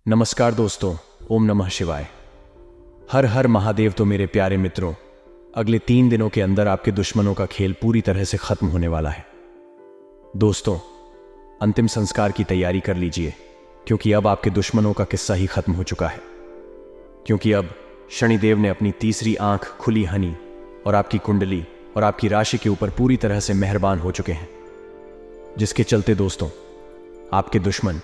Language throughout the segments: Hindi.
नमस्कार दोस्तों, ओम नमः शिवाय। हर हर महादेव। तो मेरे प्यारे मित्रों, अगले 3 दिनों के अंदर आपके दुश्मनों का खेल पूरी तरह से खत्म होने वाला है। दोस्तों, अंतिम संस्कार की तैयारी कर लीजिए, क्योंकि अब आपके दुश्मनों का किस्सा ही खत्म हो चुका है। क्योंकि अब शनिदेव ने अपनी तीसरी आंख खुली हनी और आपकी कुंडली और आपकी राशि के ऊपर पूरी तरह से मेहरबान हो चुके हैं, जिसके चलते दोस्तों आपके दुश्मन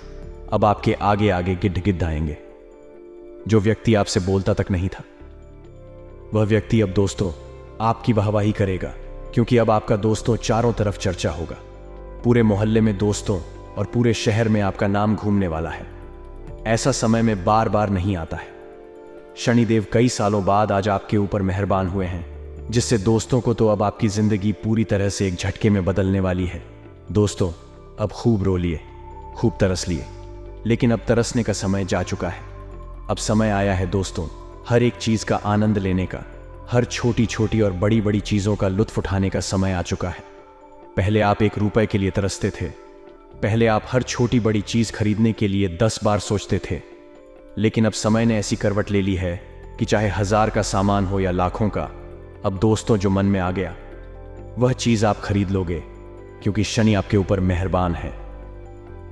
अब आपके आगे आगे गिद्ध गिद्ध आएंगे। जो व्यक्ति आपसे बोलता तक नहीं था, वह व्यक्ति अब दोस्तों आपकी वाहवाही करेगा, क्योंकि अब आपका दोस्तों चारों तरफ चर्चा होगा। पूरे मोहल्ले में दोस्तों और पूरे शहर में आपका नाम घूमने वाला है। ऐसा समय में बार बार नहीं आता है। शनिदेव कई सालों बाद आज आपके ऊपर मेहरबान हुए हैं, जिससे दोस्तों को तो अब आपकी जिंदगी पूरी तरह से एक झटके में बदलने वाली है। दोस्तों, अब खूब रो लिए, खूब तरस लिए, लेकिन अब तरसने का समय जा चुका है। अब समय आया है दोस्तों हर एक चीज का आनंद लेने का, हर छोटी छोटी और बड़ी बड़ी चीजों का लुत्फ उठाने का समय आ चुका है। पहले आप 1 रुपए के लिए तरसते थे, पहले आप हर छोटी बड़ी चीज खरीदने के लिए 10 बार सोचते थे, लेकिन अब समय ने ऐसी करवट ले ली है कि चाहे 1000 का सामान हो या लाखों का, अब दोस्तों जो मन में आ गया वह चीज आप खरीद लोगे, क्योंकि शनि आपके ऊपर मेहरबान है।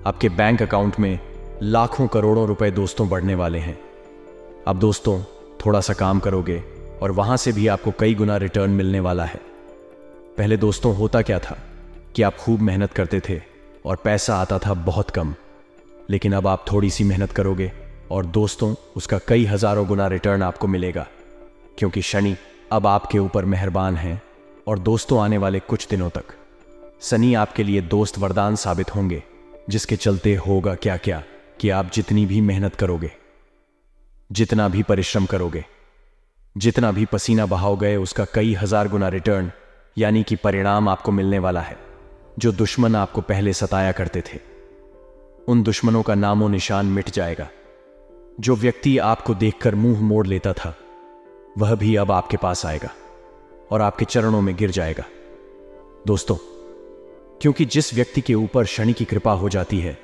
आपके बैंक अकाउंट में लाखों करोड़ों रुपए दोस्तों बढ़ने वाले हैं। अब दोस्तों थोड़ा सा काम करोगे और वहां से भी आपको कई गुना रिटर्न मिलने वाला है। पहले दोस्तों होता क्या था कि आप खूब मेहनत करते थे और पैसा आता था बहुत कम, लेकिन अब आप थोड़ी सी मेहनत करोगे और दोस्तों उसका कई हजारों गुना रिटर्न आपको मिलेगा, क्योंकि शनि अब आपके ऊपर मेहरबान है। और दोस्तों आने वाले कुछ दिनों तक शनि आपके लिए दोस्त वरदान साबित होंगे, जिसके चलते होगा क्या क्या कि आप जितनी भी मेहनत करोगे, जितना भी परिश्रम करोगे, जितना भी पसीना बहाओगे, उसका कई हजार गुना रिटर्न यानी कि परिणाम आपको मिलने वाला है। जो दुश्मन आपको पहले सताया करते थे, उन दुश्मनों का नामो निशान मिट जाएगा। जो व्यक्ति आपको देखकर मुंह मोड़ लेता था, वह भी अब आपके पास आएगा और आपके चरणों में गिर जाएगा। दोस्तों, क्योंकि जिस व्यक्ति के ऊपर शनि की कृपा हो जाती है,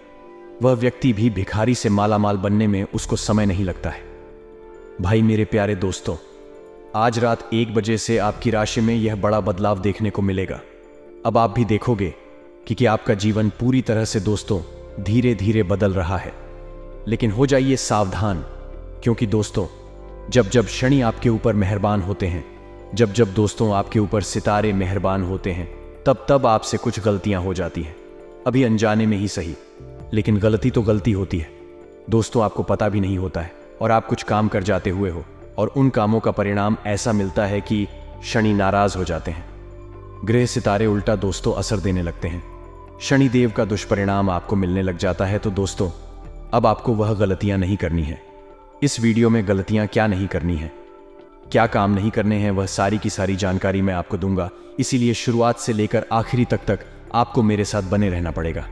वह व्यक्ति भी भिखारी से मालामाल बनने में उसको समय नहीं लगता है। भाई मेरे प्यारे दोस्तों, आज रात 1 बजे से आपकी राशि में यह बड़ा बदलाव देखने को मिलेगा। अब आप भी देखोगे कि आपका जीवन पूरी तरह से दोस्तों धीरे धीरे बदल रहा है। लेकिन हो जाइए सावधान, क्योंकि दोस्तों जब जब शनि आपके ऊपर मेहरबान होते हैं, जब जब दोस्तों आपके ऊपर सितारे मेहरबान होते हैं, तब तब आपसे कुछ गलतियां हो जाती हैं। अभी अनजाने में ही सही, लेकिन गलती तो गलती होती है दोस्तों, आपको पता भी नहीं होता है और आप कुछ काम कर जाते हुए हो और उन कामों का परिणाम ऐसा मिलता है कि शनि नाराज हो जाते हैं। ग्रह सितारे उल्टा दोस्तों असर देने लगते हैं, शनिदेव का दुष्परिणाम आपको मिलने लग जाता है। तो दोस्तों अब आपको वह गलतियां नहीं करनी है। इस वीडियो में गलतियां क्या नहीं करनी है, क्या काम नहीं करने हैं, वह सारी की सारी जानकारी मैं आपको दूंगा। इसीलिए शुरुआत से लेकर आखिरी तक आपको मेरे साथ बने रहना पड़ेगा।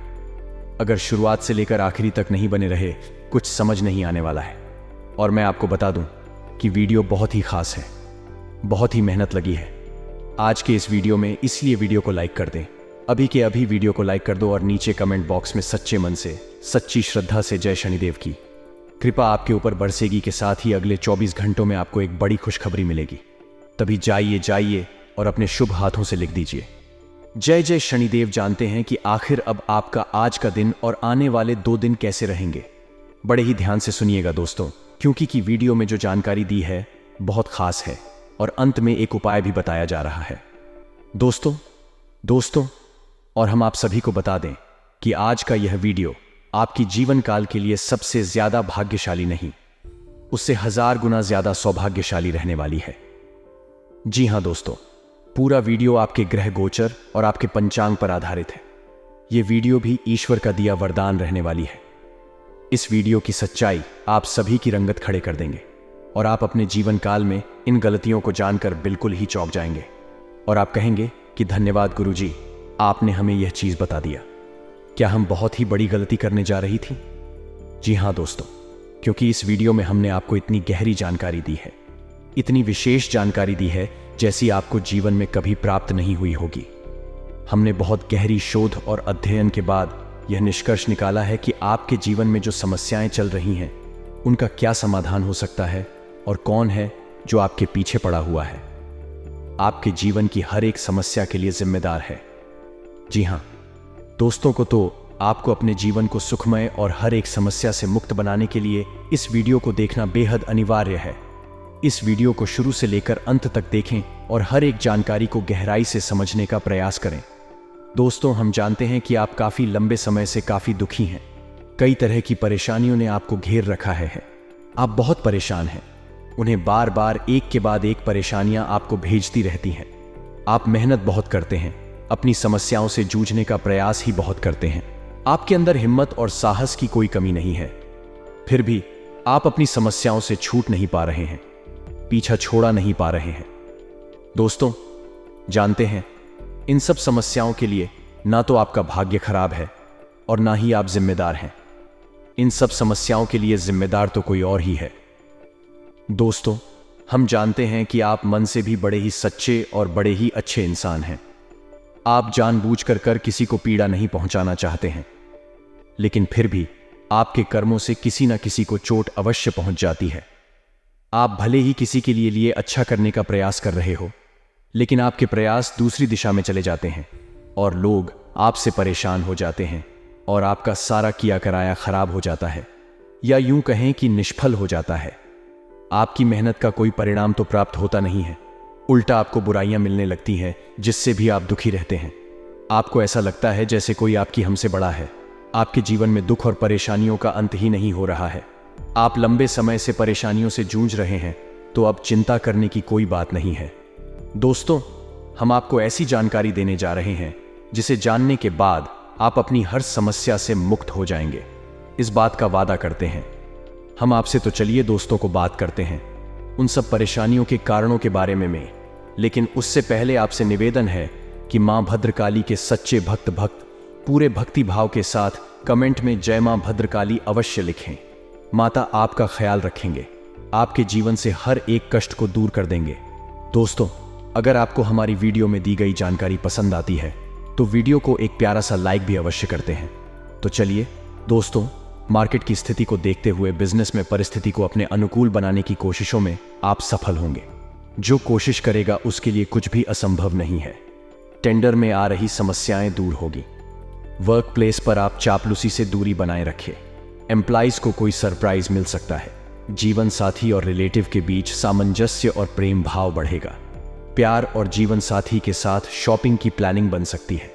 अगर शुरुआत से लेकर आखिरी तक नहीं बने रहे, कुछ समझ नहीं आने वाला है। और मैं आपको बता दूं कि वीडियो बहुत ही खास है, बहुत ही मेहनत लगी है आज के इस वीडियो में, इसलिए वीडियो को लाइक कर दें। अभी के अभी वीडियो को लाइक कर दो और नीचे कमेंट बॉक्स में सच्चे मन से, सच्ची श्रद्धा से जय शनिदेव की कृपा आपके ऊपर बरसेगी के साथ ही अगले 24 घंटों में आपको एक बड़ी खुशखबरी मिलेगी। तभी जाइए और अपने शुभ हाथों से लिख दीजिए, जय जय शनिदेव। जानते हैं कि आखिर अब आपका आज का दिन और आने वाले 2 दिन कैसे रहेंगे। बड़े ही ध्यान से सुनिएगा दोस्तों, क्योंकि वीडियो में जो जानकारी दी है बहुत खास है और अंत में एक उपाय भी बताया जा रहा है। दोस्तों और हम आप सभी को बता दें कि आज का यह वीडियो आपकी जीवन काल के लिए सबसे ज्यादा भाग्यशाली नहीं, उससे 1000 गुना ज्यादा सौभाग्यशाली रहने वाली है। जी हां दोस्तों, पूरा वीडियो आपके ग्रह गोचर और आपके पंचांग पर आधारित है। यह वीडियो भी ईश्वर का दिया वरदान रहने वाली है। इस वीडियो की सच्चाई आप सभी की रंगत खड़े कर देंगे और आप अपने जीवन काल में इन गलतियों को जानकर बिल्कुल ही चौंक जाएंगे और आप कहेंगे कि धन्यवाद गुरुजी, आपने हमें यह चीज बता दिया। क्या हम बहुत ही बड़ी गलती करने जा रही थी? जी हां दोस्तों, क्योंकि इस वीडियो में हमने आपको इतनी गहरी जानकारी दी है, इतनी विशेष जानकारी दी है जैसी आपको जीवन में कभी प्राप्त नहीं हुई होगी। हमने बहुत गहरी शोध और अध्ययन के बाद यह निष्कर्ष निकाला है कि आपके जीवन में जो समस्याएं चल रही हैं, उनका क्या समाधान हो सकता है और कौन है जो आपके पीछे पड़ा हुआ है, आपके जीवन की हर एक समस्या के लिए जिम्मेदार है। जी हां दोस्तों, को तो आपको अपने जीवन को सुखमय और हर एक समस्या से मुक्त बनाने के लिए इस वीडियो को देखना बेहद अनिवार्य है। इस वीडियो को शुरू से लेकर अंत तक देखें और हर एक जानकारी को गहराई से समझने का प्रयास करें। दोस्तों, हम जानते हैं कि आप काफी लंबे समय से काफी दुखी हैं। कई तरह की परेशानियों ने आपको घेर रखा है। आप बहुत परेशान हैं। उन्हें बार बार एक के बाद एक परेशानियां आपको भेजती रहती हैं। आप मेहनत बहुत करते हैं, अपनी समस्याओं से जूझने का प्रयास ही बहुत करते हैं। आपके अंदर हिम्मत और साहस की कोई कमी नहीं है, फिर भी आप अपनी समस्याओं से छूट नहीं पा रहे हैं, पीछा छोड़ा नहीं पा रहे हैं। दोस्तों, जानते हैं इन सब समस्याओं के लिए ना तो आपका भाग्य खराब है और ना ही आप जिम्मेदार हैं। इन सब समस्याओं के लिए जिम्मेदार तो कोई और ही है। दोस्तों, हम जानते हैं कि आप मन से भी बड़े ही सच्चे और बड़े ही अच्छे इंसान हैं। आप जानबूझकर किसी को पीड़ा नहीं पहुंचाना चाहते हैं, लेकिन फिर भी आपके कर्मों से किसी न किसी को चोट अवश्य पहुंच जाती है। आप भले ही किसी के लिए अच्छा करने का प्रयास कर रहे हो, लेकिन आपके प्रयास दूसरी दिशा में चले जाते हैं और लोग आपसे परेशान हो जाते हैं और आपका सारा किया कराया खराब हो जाता है, या यूं कहें कि निष्फल हो जाता है। आपकी मेहनत का कोई परिणाम तो प्राप्त होता नहीं है, उल्टा आपको बुराइयां मिलने लगती हैं, जिससे भी आप दुखी रहते हैं। आपको ऐसा लगता है जैसे कोई आपकी हमसे बड़ा है। आपके जीवन में दुख और परेशानियों का अंत ही नहीं हो रहा है। आप लंबे समय से परेशानियों से जूझ रहे हैं, तो अब चिंता करने की कोई बात नहीं है। दोस्तों, हम आपको ऐसी जानकारी देने जा रहे हैं जिसे जानने के बाद आप अपनी हर समस्या से मुक्त हो जाएंगे। इस बात का वादा करते हैं हम आपसे। तो चलिए दोस्तों को बात करते हैं उन सब परेशानियों के कारणों के बारे में। लेकिन उससे पहले आपसे निवेदन है कि मां भद्रकाली के सच्चे भक्त पूरे भक्ति भाव के साथ कमेंट में जय मां भद्रकाली अवश्य लिखें। माता आपका ख्याल रखेंगे, आपके जीवन से हर एक कष्ट को दूर कर देंगे। दोस्तों, अगर आपको हमारी वीडियो में दी गई जानकारी पसंद आती है तो वीडियो को एक प्यारा सा लाइक भी अवश्य करते हैं। तो चलिए दोस्तों, मार्केट की स्थिति को देखते हुए बिजनेस में परिस्थिति को अपने अनुकूल बनाने की कोशिशों में आप सफल होंगे। जो कोशिश करेगा उसके लिए कुछ भी असंभव नहीं है। टेंडर में आ रही समस्याएं दूर होगी। वर्क प्लेस पर आप चापलूसी से दूरी बनाए रखें। एम्प्लॉइज को कोई सरप्राइज मिल सकता है। जीवन साथी और रिलेटिव के बीच सामंजस्य और प्रेम भाव बढ़ेगा। प्यार और जीवन साथी के साथ शॉपिंग की प्लानिंग बन सकती है।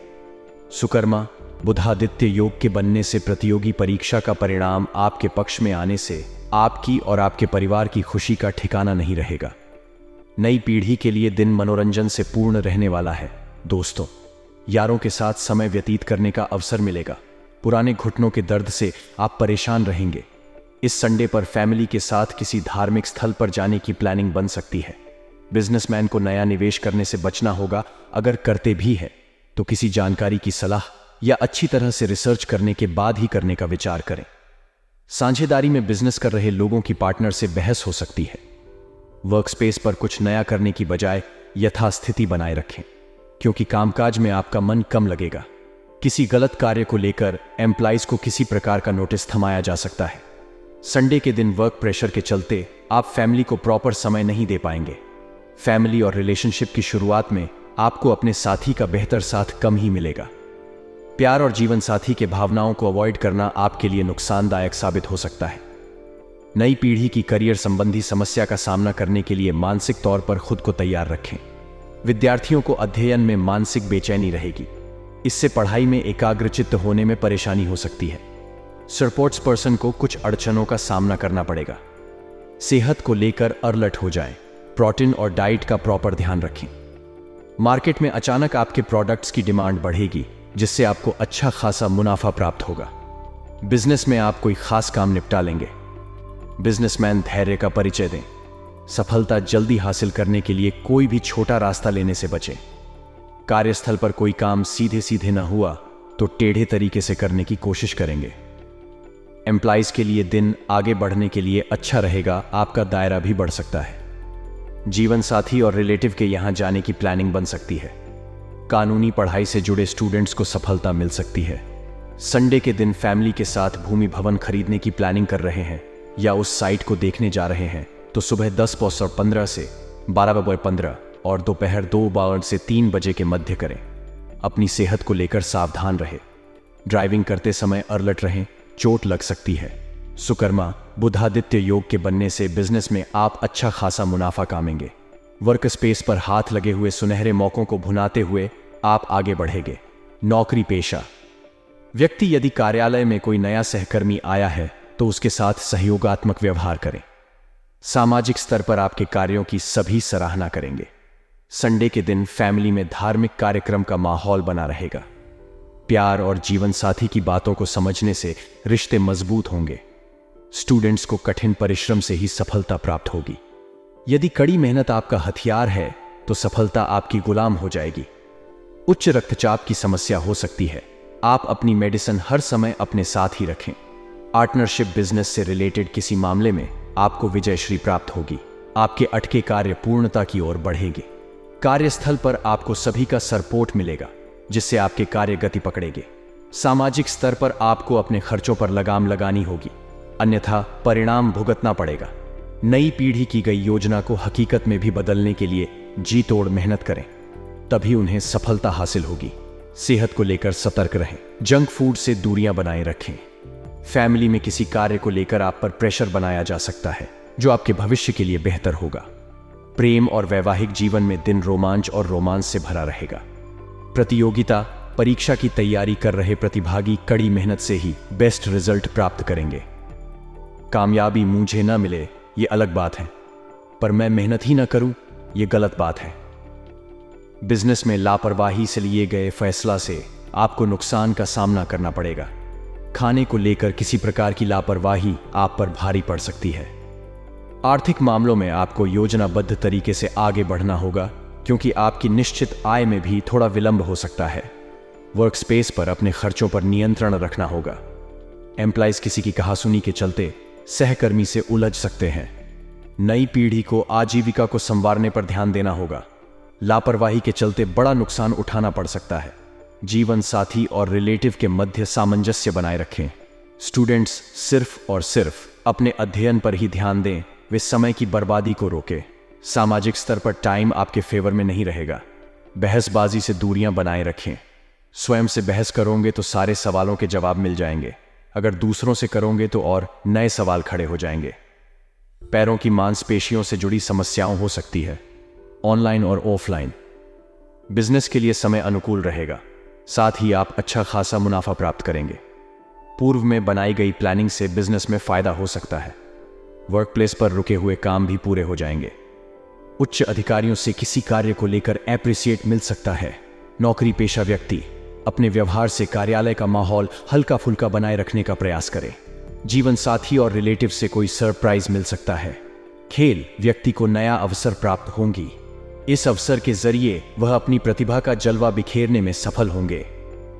सुकर्मा बुधादित्य योग के बनने से प्रतियोगी परीक्षा का परिणाम आपके पक्ष में आने से आपकी और आपके परिवार की खुशी का ठिकाना नहीं रहेगा। नई पीढ़ी के लिए दिन मनोरंजन से पूर्ण रहने वाला है। दोस्तों, यारों के साथ समय व्यतीत करने का अवसर मिलेगा। पुराने घुटनों के दर्द से आप परेशान रहेंगे। इस संडे पर फैमिली के साथ किसी धार्मिक स्थल पर जाने की प्लानिंग बन सकती है। बिजनेसमैन को नया निवेश करने से बचना होगा। अगर करते भी है तो किसी जानकारी की सलाह या अच्छी तरह से रिसर्च करने के बाद ही करने का विचार करें। साझेदारी में बिजनेस कर रहे लोगों की पार्टनर से बहस हो सकती है। वर्कस्पेस पर कुछ नया करने की बजाय यथास्थिति बनाए रखें, क्योंकि कामकाज में आपका मन कम लगेगा। किसी गलत कार्य को लेकर एम्प्लॉइज को किसी प्रकार का नोटिस थमाया जा सकता है। संडे के दिन वर्क प्रेशर के चलते आप फैमिली को प्रॉपर समय नहीं दे पाएंगे। फैमिली और रिलेशनशिप की शुरुआत में आपको अपने साथी का बेहतर साथ कम ही मिलेगा। प्यार और जीवन साथी के भावनाओं को अवॉइड करना आपके लिए नुकसानदायक साबित हो सकता है। नई पीढ़ी की करियर संबंधी समस्या का सामना करने के लिए मानसिक तौर पर खुद को तैयार रखें। विद्यार्थियों को अध्ययन में मानसिक बेचैनी रहेगी। इससे पढ़ाई में एकाग्रचित्त होने में परेशानी हो सकती है। स्पोर्ट्स पर्सन को कुछ अड़चनों का सामना करना पड़ेगा। सेहत को लेकर अलर्ट हो जाएं। प्रोटीन और डाइट का प्रॉपर ध्यान रखें। मार्केट में अचानक आपके प्रोडक्ट्स की डिमांड बढ़ेगी, जिससे आपको अच्छा खासा मुनाफा प्राप्त होगा। बिजनेस में आप कोई खास काम निपटा लेंगे। बिजनेसमैन धैर्य का परिचय दें। सफलता जल्दी हासिल करने के लिए कोई भी छोटा रास्ता लेने से बचें। कार्यस्थल पर कोई काम सीधे सीधे न हुआ तो टेढ़े तरीके से करने की कोशिश करेंगे। एम्प्लॉइज के लिए दिन आगे बढ़ने के लिए अच्छा रहेगा। आपका दायरा भी बढ़ सकता है। जीवन साथी और रिलेटिव के यहां जाने की प्लानिंग बन सकती है। कानूनी पढ़ाई से जुड़े स्टूडेंट्स को सफलता मिल सकती है। संडे के दिन फैमिली के साथ भूमि भवन खरीदने की प्लानिंग कर रहे हैं या उस साइट को देखने जा रहे हैं तो सुबह 10:15 से 12:15 और दोपहर 2 से 3 बजे के मध्य करें। अपनी सेहत को लेकर सावधान रहे। ड्राइविंग करते समय अलर्ट रहें, चोट लग सकती है। सुकर्मा बुधादित्य योग के बनने से बिजनेस में आप अच्छा खासा मुनाफा कामेंगे। वर्क स्पेस पर हाथ लगे हुए सुनहरे मौकों को भुनाते हुए आप आगे बढ़ेंगे। नौकरी पेशा व्यक्ति यदि कार्यालय में कोई नया सहकर्मी आया है तो उसके साथ सहयोगात्मक व्यवहार करें। सामाजिक स्तर पर आपके कार्यों की सभी सराहना करेंगे। संडे के दिन फैमिली में धार्मिक कार्यक्रम का माहौल बना रहेगा। प्यार और जीवन साथी की बातों को समझने से रिश्ते मजबूत होंगे। स्टूडेंट्स को कठिन परिश्रम से ही सफलता प्राप्त होगी। यदि कड़ी मेहनत आपका हथियार है तो सफलता आपकी गुलाम हो जाएगी। उच्च रक्तचाप की समस्या हो सकती है। आप अपनी मेडिसिन हर समय अपने साथ ही रखें। पार्टनरशिप बिजनेस से रिलेटेड किसी मामले में आपको विजयश्री प्राप्त होगी। आपके अटके कार्य पूर्णता की ओर बढ़ेंगे। कार्यस्थल पर आपको सभी का सपोर्ट मिलेगा जिससे आपके कार्य गति पकड़ेंगे। सामाजिक स्तर पर आपको अपने खर्चों पर लगाम लगानी होगी, अन्यथा परिणाम भुगतना पड़ेगा। नई पीढ़ी की गई योजना को हकीकत में भी बदलने के लिए जी तोड़ मेहनत करें, तभी उन्हें सफलता हासिल होगी। सेहत को लेकर सतर्क रहें। जंक फूड से दूरियां बनाए रखें। फैमिली में किसी कार्य को लेकर आप पर प्रेशर बनाया जा सकता है जो आपके भविष्य के लिए बेहतर होगा। प्रेम और वैवाहिक जीवन में दिन रोमांच और रोमांस से भरा रहेगा। प्रतियोगिता परीक्षा की तैयारी कर रहे प्रतिभागी कड़ी मेहनत से ही बेस्ट रिजल्ट प्राप्त करेंगे। कामयाबी मुझे न मिले ये अलग बात है, पर मैं मेहनत ही ना करूं ये गलत बात है। बिजनेस में लापरवाही से लिए गए फैसला से आपको नुकसान का सामना करना पड़ेगा। खाने को लेकर किसी प्रकार की लापरवाही आप पर भारी पड़ सकती है। आर्थिक मामलों में आपको योजनाबद्ध तरीके से आगे बढ़ना होगा क्योंकि आपकी निश्चित आय में भी थोड़ा विलंब हो सकता है। वर्क स्पेस पर अपने खर्चों पर नियंत्रण रखना होगा। एम्प्लॉइज किसी की कहासुनी के चलते सहकर्मी से उलझ सकते हैं। नई पीढ़ी को आजीविका को संवारने पर ध्यान देना होगा। लापरवाही के चलते बड़ा नुकसान उठाना पड़ सकता है। जीवन साथी और रिलेटिव के मध्य सामंजस्य बनाए रखें। स्टूडेंट्स सिर्फ और सिर्फ अपने अध्ययन पर ही ध्यान दें, वे समय की बर्बादी को रोकें। सामाजिक स्तर पर टाइम आपके फेवर में नहीं रहेगा। बहसबाजी से दूरियां बनाए रखें। स्वयं से बहस करोगे तो सारे सवालों के जवाब मिल जाएंगे, अगर दूसरों से करोगे तो और नए सवाल खड़े हो जाएंगे। पैरों की मांसपेशियों से जुड़ी समस्याओं हो सकती है। ऑनलाइन और ऑफलाइन बिजनेस के लिए समय अनुकूल रहेगा, साथ ही आप अच्छा खासा मुनाफा प्राप्त करेंगे। पूर्व में बनाई गई प्लानिंग से बिजनेस में फायदा हो सकता है। वर्क प्लेस पर रुके हुए काम भी पूरे हो जाएंगे। उच्च अधिकारियों से किसी कार्य को लेकर एप्रिसिएट मिल सकता है। नौकरी पेशा व्यक्ति अपने व्यवहार से कार्यालय का माहौल हल्का फुल्का बनाए रखने का प्रयास करें। जीवन साथी और रिलेटिव से कोई सरप्राइज मिल सकता है। खेल व्यक्ति को नया अवसर प्राप्त होंगी। इस अवसर के जरिए वह अपनी प्रतिभा का जलवा बिखेरने में सफल होंगे।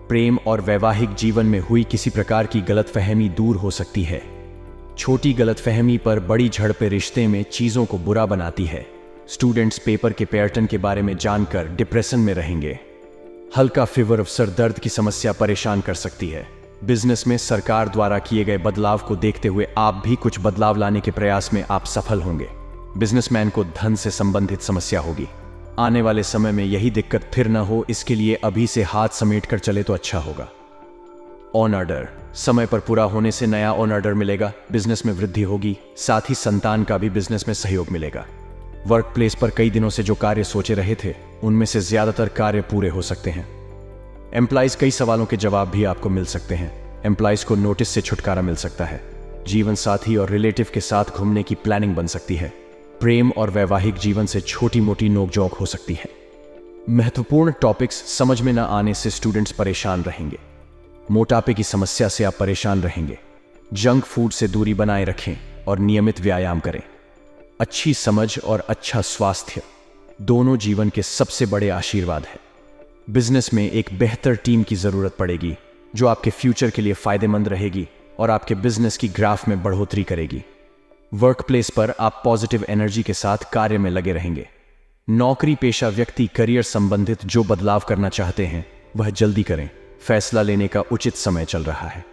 प्रेम और वैवाहिक जीवन में हुई किसी प्रकार की गलतफहमी दूर हो सकती है। छोटी गलतफहमी पर बड़ी झड़पें रिश्ते में चीजों को बुरा बनाती है। स्टूडेंट्स पेपर के पैटर्न के बारे में जानकर डिप्रेशन में रहेंगे। हल्का फीवर, सर दर्द की समस्या परेशान कर सकती है। बिजनेस में सरकार द्वारा किए गए बदलाव को देखते हुए आप भी कुछ बदलाव लाने के प्रयास में आप सफल होंगे। बिजनेसमैन को धन से संबंधित समस्या होगी। आने वाले समय में यही दिक्कत फिर न हो, इसके लिए अभी से हाथ समेट कर चले तो अच्छा होगा। ऑन ऑर्डर समय पर पूरा होने से नया ऑन ऑर्डर मिलेगा। बिजनेस में वृद्धि होगी, साथ ही संतान का भी बिजनेस में सहयोग मिलेगा। वर्क प्लेस पर कई दिनों से जो कार्य सोचे रहे थे उनमें से ज्यादातर कार्य पूरे हो सकते हैं। एम्प्लॉइज कई सवालों के जवाब भी आपको मिल सकते हैं। एम्प्लॉइज को नोटिस से छुटकारा मिल सकता है। जीवन साथी और रिलेटिव के साथ घूमने की प्लानिंग बन सकती है। प्रेम और वैवाहिक जीवन से छोटी मोटी नोकझोंक हो सकती है। महत्वपूर्ण टॉपिक्स समझ में न आने से स्टूडेंट्स परेशान रहेंगे। मोटापे की समस्या से आप परेशान रहेंगे। जंक फूड से दूरी बनाए रखें और नियमित व्यायाम करें। अच्छी समझ और अच्छा स्वास्थ्य दोनों जीवन के सबसे बड़े आशीर्वाद है। बिजनेस में एक बेहतर टीम की जरूरत पड़ेगी जो आपके फ्यूचर के लिए फायदेमंद रहेगी और आपके बिजनेस की ग्राफ में बढ़ोतरी करेगी। वर्क प्लेस पर आप पॉजिटिव एनर्जी के साथ कार्य में लगे रहेंगे। नौकरी पेशा व्यक्ति करियर संबंधित जो बदलाव करना चाहते हैं वह जल्दी करें। फैसला लेने का उचित समय चल रहा है।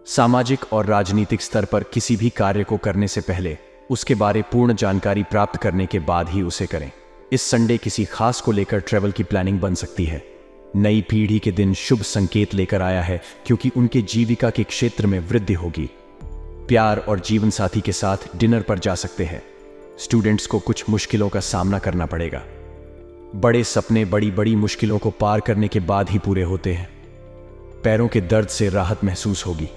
सामाजिक और राजनीतिक स्तर पर किसी भी कार्य को करने से पहले उसके बारे पूर्ण जानकारी प्राप्त करने के बाद ही उसे करें। इस संडे किसी खास को लेकर ट्रैवल की प्लानिंग बन सकती है। नई पीढ़ी के दिन शुभ संकेत लेकर आया है क्योंकि उनके जीविका के क्षेत्र में वृद्धि होगी। प्यार और जीवन साथी के साथ डिनर पर जा सकते हैं। स्टूडेंट्स को कुछ मुश्किलों का सामना करना पड़ेगा। बड़े सपने बड़ी बड़ी मुश्किलों को पार करने के बाद ही पूरे होते हैं। पैरों के दर्द से राहत महसूस होगी।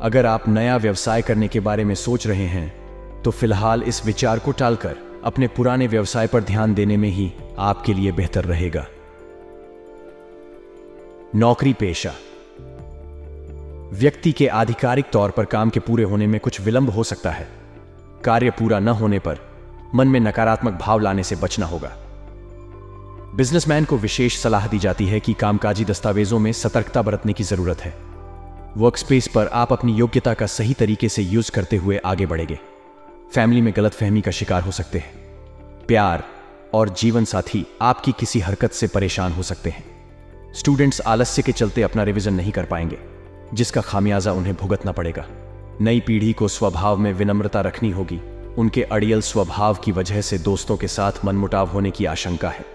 अगर आप नया व्यवसाय करने के बारे में सोच रहे हैं तो फिलहाल इस विचार को टालकर अपने पुराने व्यवसाय पर ध्यान देने में ही आपके लिए बेहतर रहेगा। नौकरी पेशा। व्यक्ति के आधिकारिक तौर पर काम के पूरे होने में कुछ विलंब हो सकता है। कार्य पूरा न होने पर मन में नकारात्मक भाव लाने से बचना होगा। बिजनेसमैन को विशेष सलाह दी जाती है कि कामकाजी दस्तावेजों में सतर्कता बरतने की जरूरत है। वर्कस्पेस पर आप अपनी योग्यता का सही तरीके से यूज करते हुए आगे बढ़ेंगे। फैमिली में गलतफहमी का शिकार हो सकते हैं। प्यार और जीवन साथी आपकी किसी हरकत से परेशान हो सकते हैं। स्टूडेंट्स आलस्य के चलते अपना रिवीजन नहीं कर पाएंगे, जिसका खामियाजा उन्हें भुगतना पड़ेगा। नई पीढ़ी को स्वभाव में विनम्रता रखनी होगी। उनके अड़ियल स्वभाव की वजह से दोस्तों के साथ मनमुटाव होने की आशंका है।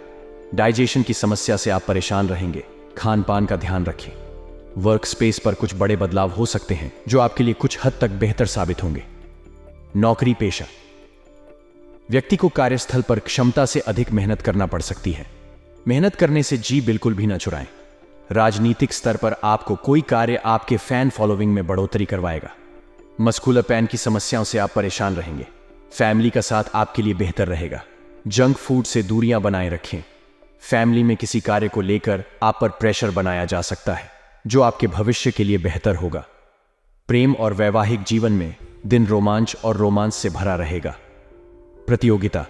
डाइजेशन की समस्या से आप परेशान रहेंगे। खान पान का ध्यान रखें। वर्क स्पेस पर कुछ बड़े बदलाव हो सकते हैं जो आपके लिए कुछ हद तक बेहतर साबित होंगे। नौकरी पेशा। व्यक्ति को कार्यस्थल पर क्षमता से अधिक मेहनत करना पड़ सकती है। मेहनत करने से जी बिल्कुल भी न चुराएं। राजनीतिक स्तर पर आपको कोई कार्य आपके फैन फॉलोइंग में बढ़ोतरी करवाएगा। मस्कुलर पैन की समस्याओं से आप परेशान रहेंगे। फैमिली का साथ आपके लिए बेहतर रहेगा। जंक फूड से दूरियां बनाए रखें। फैमिली में किसी कार्य को लेकर आप पर प्रेशर बनाया जा सकता है जो आपके भविष्य के लिए बेहतर होगा। प्रेम और वैवाहिक जीवन में दिन रोमांच और रोमांस से भरा रहेगा। प्रतियोगिता।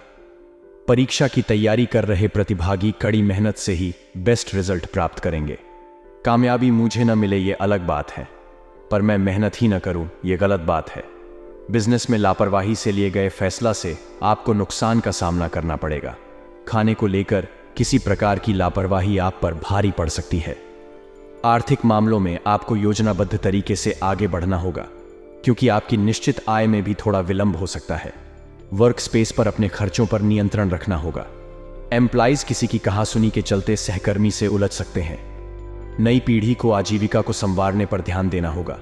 परीक्षा की तैयारी कर रहे प्रतिभागी कड़ी मेहनत से ही बेस्ट रिजल्ट प्राप्त करेंगे। कामयाबी मुझे न मिले ये अलग बात है, पर मैं मेहनत ही न करूं ये गलत बात है। बिजनेस में लापरवाही से लिए गए फैसला से आपको नुकसान का सामना करना पड़ेगा। खाने को लेकर किसी प्रकार की लापरवाही आप पर भारी पड़ सकती है। आर्थिक मामलों में आपको योजनाबद्ध तरीके से आगे बढ़ना होगा क्योंकि आपकी निश्चित आय में भी थोड़ा विलंब हो सकता है। वर्क स्पेस पर अपने खर्चों पर नियंत्रण रखना होगा। एम्प्लॉइज किसी की कहासुनी के चलते सहकर्मी से उलझ सकते हैं। नई पीढ़ी को आजीविका को संवारने पर ध्यान देना होगा।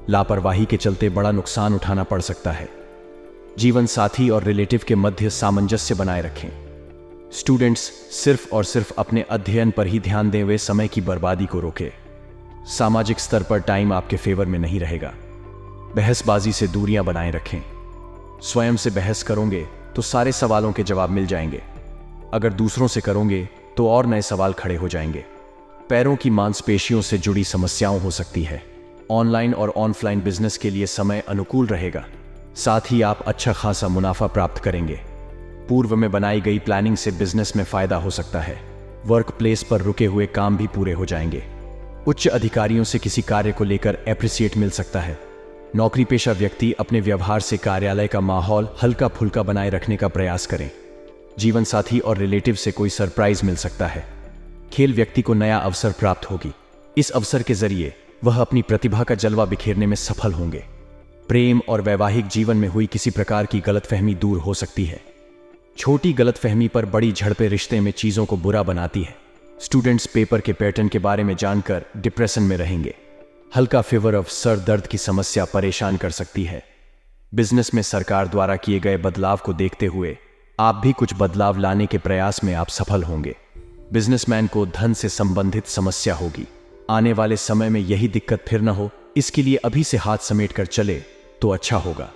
लापरवाही के चलते बड़ा नुकसान उठाना पड़ सकता है। जीवन साथी और रिलेटिव के मध्य सामंजस्य बनाए रखें। स्टूडेंट्स सिर्फ और सिर्फ अपने अध्ययन पर ही ध्यान दें। वे समय की बर्बादी को रोकें। सामाजिक स्तर पर टाइम आपके फेवर में नहीं रहेगा। बहसबाजी से दूरियां बनाए रखें। स्वयं से बहस करोगे तो सारे सवालों के जवाब मिल जाएंगे। अगर दूसरों से करोगे तो और नए सवाल खड़े हो जाएंगे। पैरों की मांसपेशियों से जुड़ी समस्याओं हो सकती है। ऑनलाइन और ऑफलाइन बिजनेस के लिए समय अनुकूल रहेगा। साथ ही आप अच्छा खासा मुनाफा प्राप्त करेंगे। पूर्व में बनाई गई प्लानिंग से बिजनेस में फायदा हो सकता है। वर्क प्लेस पर रुके हुए काम भी पूरे हो जाएंगे। उच्च अधिकारियों से किसी कार्य को लेकर एप्रिसिएट मिल सकता है। नौकरी पेशा व्यक्ति अपने व्यवहार से कार्यालय का माहौल हल्का फुल्का बनाए रखने का प्रयास करें। जीवन साथी और रिलेटिव से कोई सरप्राइज मिल सकता है। खेल व्यक्ति को नया अवसर प्राप्त होगी। इस अवसर के जरिए वह अपनी प्रतिभा का जलवा बिखेरने में सफल होंगे। प्रेम और वैवाहिक जीवन में हुई किसी प्रकार की गलतफहमी दूर हो सकती है। छोटी गलतफहमी पर बड़ी झड़पें रिश्ते में चीजों को बुरा बनाती है। स्टूडेंट्स पेपर के पैटर्न के बारे में जानकर डिप्रेशन में रहेंगे। हल्का फीवर ऑफ सर दर्द की समस्या परेशान कर सकती है। बिजनेस में सरकार द्वारा किए गए बदलाव को देखते हुए आप भी कुछ बदलाव लाने के प्रयास में आप सफल होंगे। बिजनेसमैन को धन से संबंधित समस्या होगी। आने वाले समय में यही दिक्कत फिर न हो, इसके लिए अभी से हाथ समेट कर चले तो अच्छा होगा।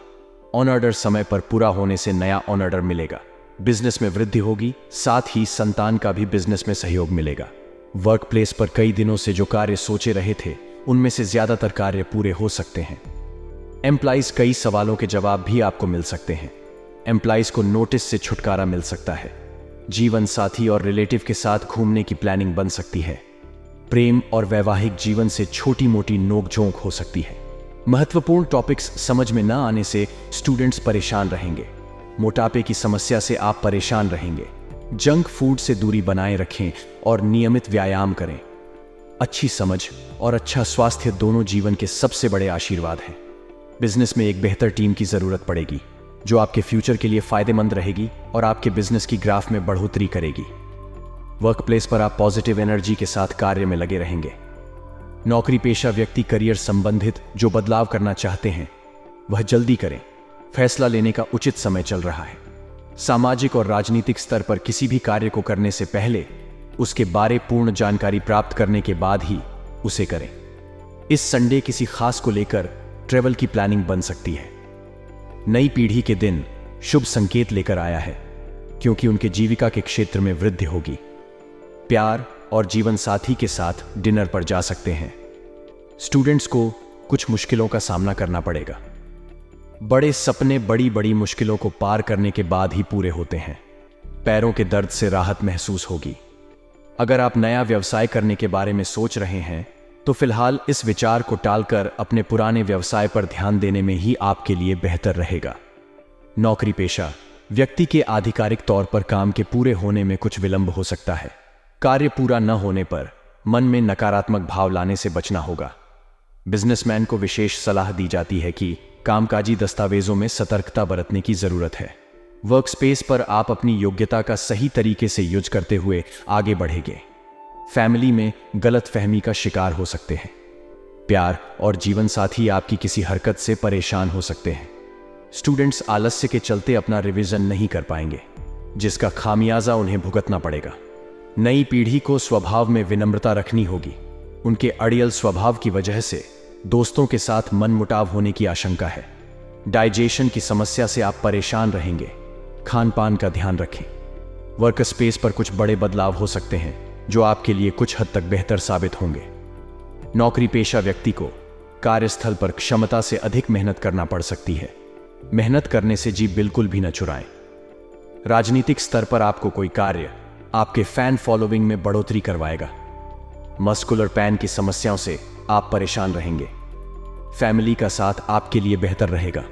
ऑन ऑर्डर समय पर पूरा होने से नया ऑन ऑर्डर मिलेगा। बिजनेस में वृद्धि होगी। साथ ही संतान का भी बिजनेस में सहयोग मिलेगा। वर्क प्लेस पर कई दिनों से जो कार्य सोचे रहे थे उनमें से ज्यादातर कार्य पूरे हो सकते हैं। एम्प्लॉइज कई सवालों के जवाब भी आपको मिल सकते हैं। एम्प्लॉइज को नोटिस से छुटकारा मिल सकता है। जीवन साथी और रिलेटिव के साथ घूमने की प्लानिंग बन सकती है। प्रेम और वैवाहिक जीवन से छोटी मोटी नोकझोंक हो सकती है। महत्वपूर्ण टॉपिक्स समझ में न आने से स्टूडेंट्स परेशान रहेंगे। मोटापे की समस्या से आप परेशान रहेंगे। जंक फूड से दूरी बनाए रखें और नियमित व्यायाम करें। अच्छी समझ और अच्छा स्वास्थ्य दोनों जीवन के सबसे बड़े आशीर्वाद हैं। बिजनेस में एक बेहतर टीम की जरूरत पड़ेगी जो आपके फ्यूचर के लिए फायदेमंद रहेगी और आपके बिजनेस की ग्राफ में बढ़ोतरी करेगी। वर्क प्लेस पर आप पॉजिटिव एनर्जी के साथ कार्य में लगे रहेंगे। नौकरी पेशा व्यक्ति करियर संबंधित जो बदलाव करना चाहते हैं वह जल्दी करें। फैसला लेने का उचित समय चल रहा है। सामाजिक और राजनीतिक स्तर पर किसी भी कार्य को करने से पहले उसके बारे पूर्ण जानकारी प्राप्त करने के बाद ही उसे करें। इस संडे किसी खास को लेकर ट्रैवल की प्लानिंग बन सकती है। नई पीढ़ी के दिन शुभ संकेत लेकर आया है क्योंकि उनके जीविका के क्षेत्र में वृद्धि होगी। प्यार और जीवन साथी के साथ डिनर पर जा सकते हैं। स्टूडेंट्स को कुछ मुश्किलों का सामना करना पड़ेगा। बड़े सपने बड़ी बड़ी मुश्किलों को पार करने के बाद ही पूरे होते हैं। पैरों के दर्द से राहत महसूस होगी। अगर आप नया व्यवसाय करने के बारे में सोच रहे हैं तो फिलहाल इस विचार को टालकर अपने पुराने व्यवसाय पर ध्यान देने में ही आपके लिए बेहतर रहेगा। नौकरी पेशा व्यक्ति के आधिकारिक तौर पर काम के पूरे होने में कुछ विलंब हो सकता है। कार्य पूरा न होने पर मन में नकारात्मक भाव लाने से बचना होगा। बिजनेसमैन को विशेष सलाह दी जाती है कि कामकाजी दस्तावेजों में सतर्कता बरतने की जरूरत है। वर्क स्पेस पर आप अपनी योग्यता का सही तरीके से यूज करते हुए आगे बढ़ेंगे। फैमिली में गलतफहमी का शिकार हो सकते हैं। प्यार और जीवन साथी आपकी किसी हरकत से परेशान हो सकते हैं। स्टूडेंट्स आलस्य के चलते अपना रिवीजन नहीं कर पाएंगे जिसका खामियाजा उन्हें भुगतना पड़ेगा। नई पीढ़ी को स्वभाव में विनम्रता रखनी होगी। उनके अड़ियल स्वभाव की वजह से दोस्तों के साथ मनमुटाव होने की आशंका है। डाइजेशन की समस्या से आप परेशान रहेंगे। खान पान का ध्यान रखें। वर्क स्पेस पर कुछ बड़े बदलाव हो सकते हैं जो आपके लिए कुछ हद तक बेहतर साबित होंगे। नौकरी पेशा व्यक्ति को कार्यस्थल पर क्षमता से अधिक मेहनत करना पड़ सकती है। मेहनत करने से जी बिल्कुल भी न चुराएं। राजनीतिक स्तर पर आपको कोई कार्य आपके फैन फॉलोइंग में बढ़ोतरी करवाएगा। मस्कुलर पैन की समस्याओं से आप परेशान रहेंगे। फैमिली का साथ आपके लिए बेहतर रहेगा।